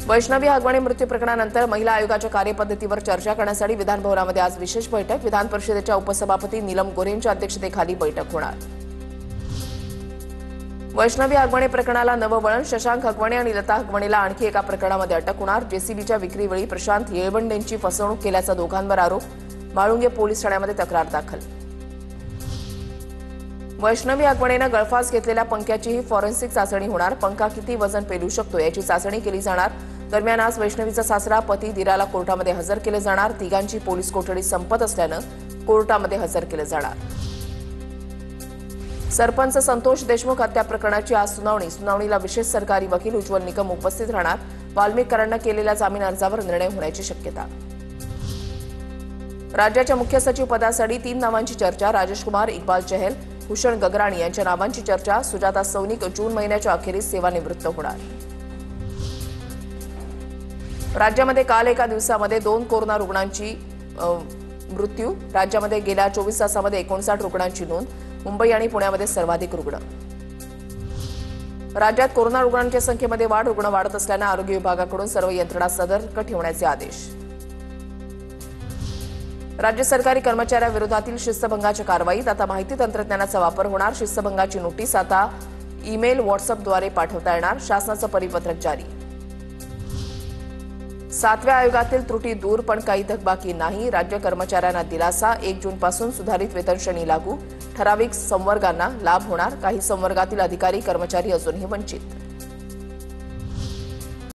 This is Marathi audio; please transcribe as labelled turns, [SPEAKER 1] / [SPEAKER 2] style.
[SPEAKER 1] वैष्णवी हगवणे मृत्यू प्रकरणानंतर महिला आयोगाच्या कार्यपद्धतीवर चर्चा करण्यासाठी विधान भवनामध्ये आज विशेष बैठक. विधान परिषदेच्या उपसभापती नीलम गोऱ्हेंच्या अध्यक्षतेखाली बैठक होणार. वैष्णवी हगवणे प्रकरणाला नवं वळण. शशांक हगवणे आणि लता हगवणेला आणखी एका प्रकरणामध्ये अटक होणार. जेसीबीच्या विक्रीवेळी प्रशांत येळवंडेंची फसवणूक केल्याचा दोघांवर आरोप. म्हाळुंगे पोलीस ठाण्यामध्ये तक्रार दाखल. वैष्णवी हगवणेनं गळफास घेतलेल्या पंख्याचीही फॉरेन्सिक चाचणी होणार. पंखा किती वजन पेलू शकतो याची चाचणी केली जाणार. दरम्यान आज वैष्णवीचा सासरा पती दिराला कोर्टामध्ये हजर केले जाणार. तिघांची पोलीस कोठडी संपत असल्यानं कोर्टामध्ये हजर केले जाणार. सरपंच संतोष देशमुख हत्या प्रकरणाची आज सुनावणी. सुनावणीला विशेष सरकारी वकील उज्ज्वल निकम उपस्थित राहणार. वाल्मिकरांना केलेल्या जामीन अर्जावर निर्णय होण्याची शक्यता. राज्याच्या मुख्य सचिव पदासाठी 3 नावांची चर्चा. राजेश कुमार, इक्बाल चहल, भूषण गगराणी यांच्या नावांची चर्चा. सुजाता सौनिक जून महिन्याच्या अखेरीस सेवानिवृत्त होणार. राज्यामध्ये काल एका दिवसामध्ये 2 कोरोना रुग्णांची मृत्यू. राज्यामध्ये गेल्या 24 तासामध्ये 59 रुग्णांची नोंद. मुंबई आणि पुण्यामध्ये सर्वाधिक रुग्ण. राज्यात कोरोना रुग्णांच्या संख्येमध्ये वाढ. रुग्ण वाढत असल्यानं आरोग्य विभागाकडून सर्व यंत्रणा सतर्क ठेवण्याचे आदेश. राज्य सरकारी कर्मचाऱ्यांविरोधातील शिस्तभंगाच्या कारवाईत आता माहिती तंत्रज्ञानाचा वापर होणार. शिस्तभंगाची नोटीस आता ईमेल, व्हॉट्सअपद्वारे पाठवता येणार. शासनाचं परिपत्रक जारी. 7व्या आयोगातील त्रुटी दूर, पण काही थकबाकी नाही. राज्य कर्मचाऱ्यांना दिलासा. 1 जूनपासून सुधारित वेतन श्रेणी लागू. ठराविक संवर्गांना लाभ होणार. काही संवर्गातील अधिकारी कर्मचारी अजूनही वंचित.